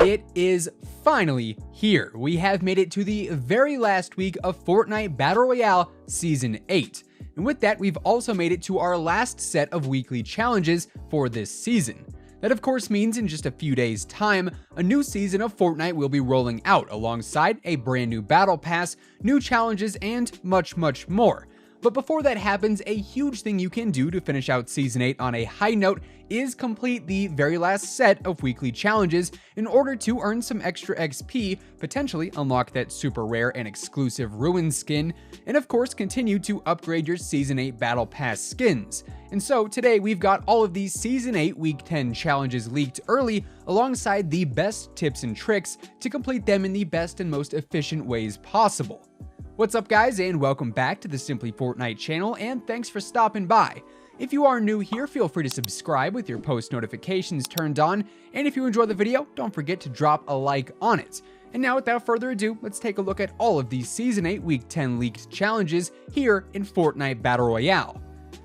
It is finally here. We have made it to the very last week of Fortnite Battle Royale Season 8. And with that, we've also made it to our last set of weekly challenges for this season. That of course means in just a few days' time, a new season of Fortnite will be rolling out alongside a brand new battle pass, new challenges, and much more. But before that happens, a huge thing you can do to finish out Season 8 on a high note is complete the very last set of weekly challenges in order to earn some extra XP, potentially unlock that super rare and exclusive Ruin skin, and of course continue to upgrade your Season 8 Battle Pass skins. And so today we've got all of these Season 8 Week 10 challenges leaked early alongside the best tips and tricks to complete them in the best and most efficient ways possible. What's up guys, and welcome back to the Simply Fortnite channel, and thanks for stopping by. If you are new here, feel free to subscribe with your post notifications turned on, and if you enjoy the video, don't forget to drop a like on it. And now without further ado, let's take a look at all of these Season 8 Week 10 leaked challenges here in Fortnite Battle Royale.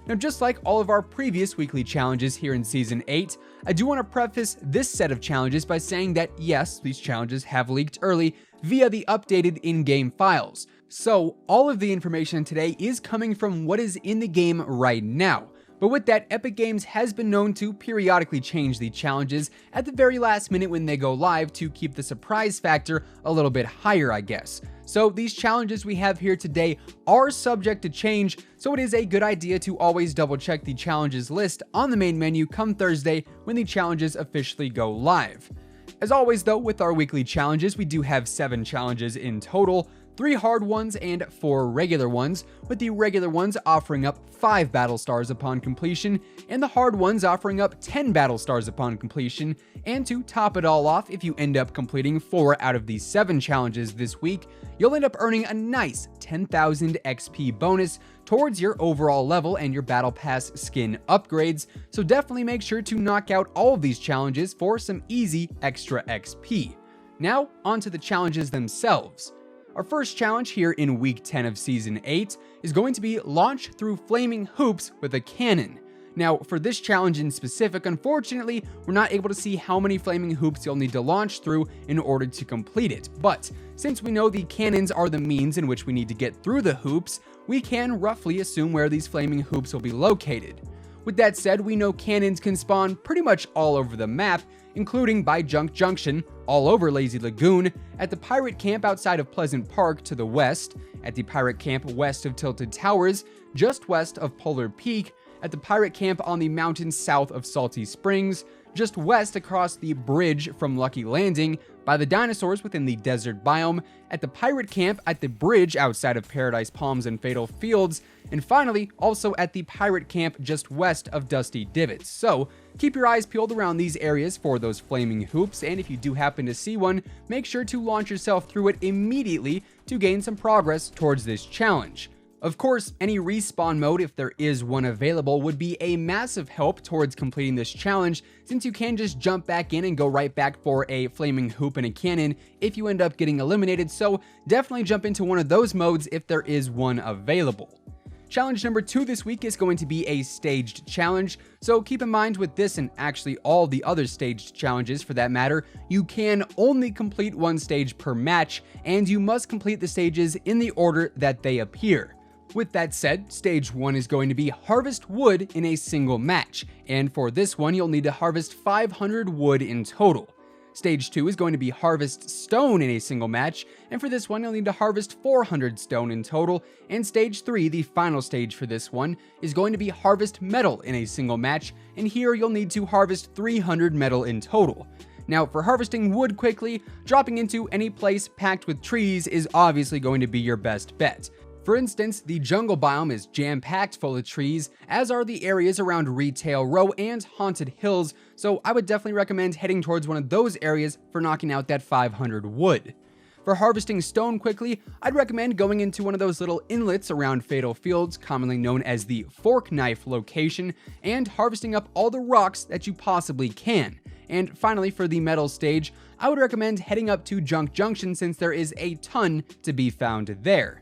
Now just like all of our previous weekly challenges here in Season 8, I do want to preface this set of challenges by saying that yes, these challenges have leaked early via the updated in-game files. So all of the information today is coming from what is in the game right now. But with that, Epic Games has been known to periodically change the challenges at the very last minute when they go live to keep the surprise factor a little bit higher, I guess. So these challenges we have here today are subject to change, so it is a good idea to always double check the challenges list on the main menu come Thursday when the challenges officially go live. As always though, with our weekly challenges, we do have 7 challenges in total, 3 hard ones and 4 regular ones, with the regular ones offering up 5 battle stars upon completion, and the hard ones offering up 10 battle stars upon completion. And to top it all off, if you end up completing 4 out of these 7 challenges this week, you'll end up earning a nice 10,000 XP bonus towards your overall level and your battle pass skin upgrades, so definitely make sure to knock out all of these challenges for some easy extra XP. Now, onto the challenges themselves. Our first challenge here in week 10 of season 8 is going to be launch through flaming hoops with a cannon. Now, for this challenge in specific, unfortunately, we're not able to see how many flaming hoops you'll need to launch through in order to complete it. But since we know the cannons are the means in which we need to get through the hoops, we can roughly assume where these flaming hoops will be located. With that said, we know cannons can spawn pretty much all over the map, including by Junk Junction, all over Lazy Lagoon, at the pirate camp outside of Pleasant Park to the west, at the pirate camp west of Tilted Towers, just west of Polar Peak, at the pirate camp on the mountain south of Salty Springs, just west across the bridge from Lucky Landing, by the dinosaurs within the desert biome, at the pirate camp at the bridge outside of Paradise Palms and Fatal Fields, and finally also at the pirate camp just west of Dusty Divots. So keep your eyes peeled around these areas for those flaming hoops, and if you do happen to see one, make sure to launch yourself through it immediately to gain some progress towards this challenge. Of course, any respawn mode, if there is one available, would be a massive help towards completing this challenge, since you can just jump back in and go right back for a flaming hoop and a cannon if you end up getting eliminated, so definitely jump into one of those modes if there is one available. Challenge number 2 this week is going to be a staged challenge, so keep in mind with this and actually all the other staged challenges for that matter, you can only complete one stage per match, and you must complete the stages in the order that they appear. With that said, stage 1 is going to be harvest wood in a single match, and for this one you'll need to harvest 500 wood in total. Stage 2 is going to be harvest stone in a single match, and for this one you'll need to harvest 400 stone in total, and stage 3, the final stage for this one, is going to be harvest metal in a single match, and here you'll need to harvest 300 metal in total. Now, for harvesting wood quickly, dropping into any place packed with trees is obviously going to be your best bet. For instance, the jungle biome is jam-packed full of trees, as are the areas around Retail Row and Haunted Hills, so I would definitely recommend heading towards one of those areas for knocking out that 500 wood. For harvesting stone quickly, I'd recommend going into one of those little inlets around Fatal Fields, commonly known as the Fork Knife location, and harvesting up all the rocks that you possibly can. And finally, for the metal stage, I would recommend heading up to Junk Junction since there is a ton to be found there.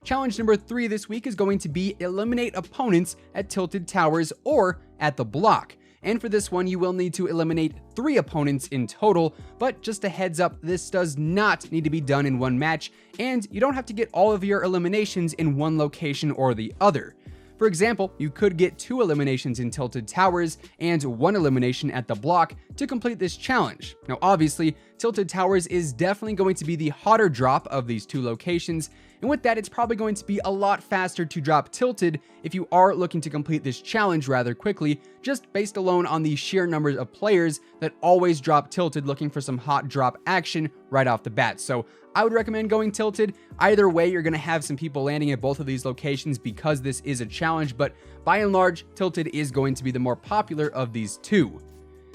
Challenge number 3 this week is going to be eliminate opponents at Tilted Towers or at the block. and for this one you will need to eliminate 3 opponents in total, but just a heads up, this does not need to be done in one match, and you don't have to get all of your eliminations in one location or the other. For example, you could get 2 eliminations in Tilted Towers and 1 elimination at the block to complete this challenge. Now obviously, Tilted Towers is definitely going to be the hotter drop of these 2 locations, and with that it's probably going to be a lot faster to drop Tilted if you are looking to complete this challenge rather quickly, just based alone on the sheer numbers of players that always drop Tilted looking for some hot drop action right off the bat. So I would recommend going Tilted. Either way, you're going to have some people landing at both of these locations because this is a challenge, but by and large, Tilted is going to be the more popular of these 2.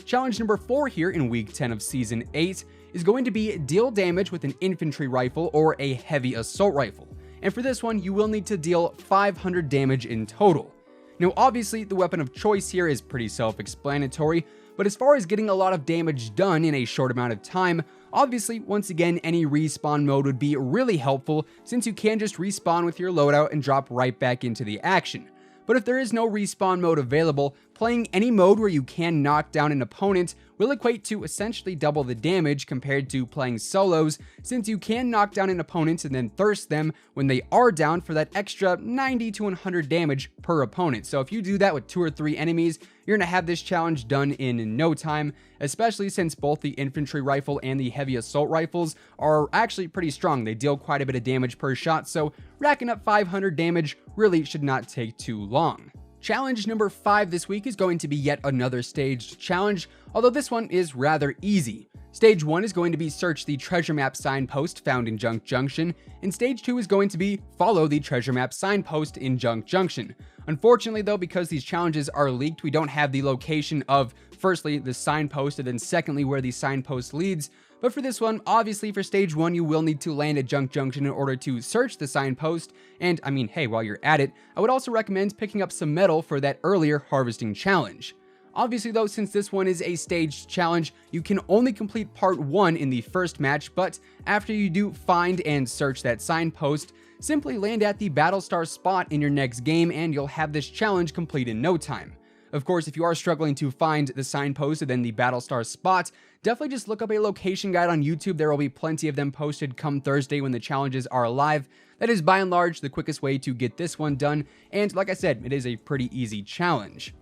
Challenge number 4 here in week 10 of season 8 is going to be deal damage with an infantry rifle or a heavy assault rifle. And for this one, you will need to deal 500 damage in total. Now obviously, the weapon of choice here is pretty self-explanatory, but as far as getting a lot of damage done in a short amount of time, obviously, once again, any respawn mode would be really helpful since you can just respawn with your loadout and drop right back into the action. But if there is no respawn mode available, playing any mode where you can knock down an opponent will equate to essentially double the damage compared to playing solos, since you can knock down an opponent and then thirst them when they are down for that extra 90 to 100 damage per opponent. So if you do that with 2 or 3 enemies, you're going to have this challenge done in no time, especially since both the infantry rifle and the heavy assault rifles are actually pretty strong. They deal quite a bit of damage per shot, so racking up 500 damage really should not take too long. Challenge number 5 this week is going to be yet another staged challenge, although this one is rather easy. Stage 1 is going to be search the treasure map signpost found in Junk Junction, and stage 2 is going to be follow the treasure map signpost in Junk Junction. Unfortunately though, because these challenges are leaked, we don't have the location of, firstly, the signpost, and then secondly, where the signpost leads. But for this one, obviously for stage 1, you will need to land at Junk Junction in order to search the signpost, and I mean, hey, while you're at it, I would also recommend picking up some metal for that earlier harvesting challenge. Obviously though, since this one is a staged challenge, you can only complete part 1 in the first match, but after you do find and search that signpost, simply land at the Battlestar spot in your next game and you'll have this challenge complete in no time. Of course, if you are struggling to find the signpost and then the Battlestar spot, definitely just look up a location guide on YouTube. There will be plenty of them posted come Thursday when the challenges are live. That is by and large the quickest way to get this one done, and like I said, it is a pretty easy challenge.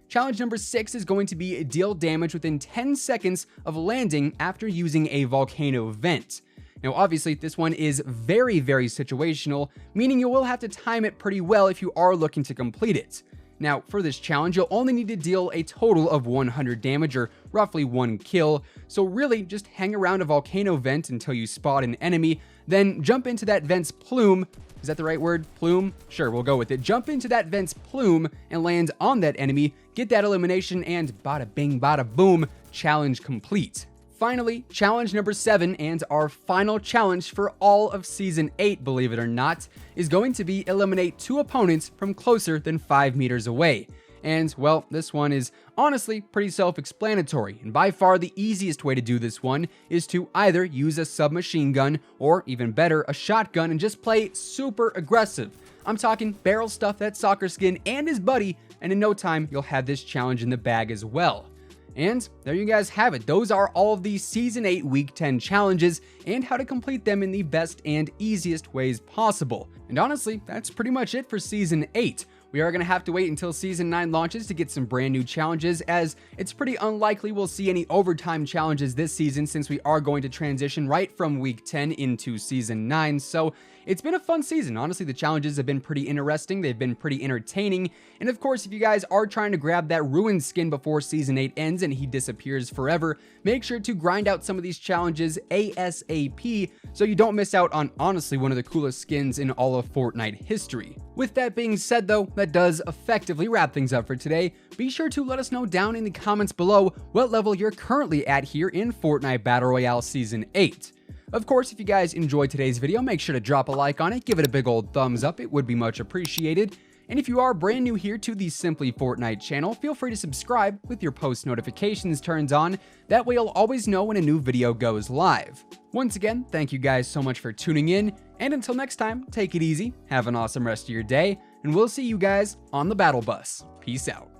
Challenge number 6 is going to be deal damage within 10 seconds of landing after using a volcano vent. Now obviously this one is very situational, meaning you will have to time it pretty well if you are looking to complete it. Now for this challenge, you'll only need to deal a total of 100 damage, or roughly 1 kill, so really just hang around a volcano vent until you spot an enemy, then jump into that vent's plume. Is that the right word? Plume? Sure, we'll go with it. Jump into that vent's plume and land on that enemy, get that elimination, and bada bing bada boom, challenge complete. Finally, challenge number 7, and our final challenge for all of season 8, believe it or not, is going to be eliminate 2 opponents from closer than 5 meters away. And well, this one is honestly pretty self-explanatory, and by far the easiest way to do this one is to either use a submachine gun, or even better, a shotgun, and just play super aggressive. I'm talking barrel stuff that soccer skin and his buddy, and in no time you'll have this challenge in the bag as well. And there you guys have it. Those are all of the Season 8 Week 10 challenges and how to complete them in the best and easiest ways possible. And honestly, that's pretty much it for Season 8. We are going to have to wait until Season 9 launches to get some brand new challenges, as it's pretty unlikely we'll see any overtime challenges this season since we are going to transition right from Week 10 into Season 9. So it's been a fun season. Honestly, the challenges have been pretty interesting. They've been pretty entertaining. And of course, if you guys are trying to grab that Ruined skin before Season 8 ends and he disappears forever, make sure to grind out some of these challenges ASAP so you don't miss out on honestly one of the coolest skins in all of Fortnite history. With that being said though, that does effectively wrap things up for today. Be sure to let us know down in the comments below what level you're currently at here in Fortnite Battle Royale Season 8. Of course, if you guys enjoyed today's video, make sure to drop a like on it, give it a big old thumbs up, it would be much appreciated. And if you are brand new here to the Simply Fortnite channel, feel free to subscribe with your post notifications turned on. That way you'll always know when a new video goes live. Once again, thank you guys so much for tuning in, and until next time, take it easy, have an awesome rest of your day, and we'll see you guys on the battle bus. Peace out.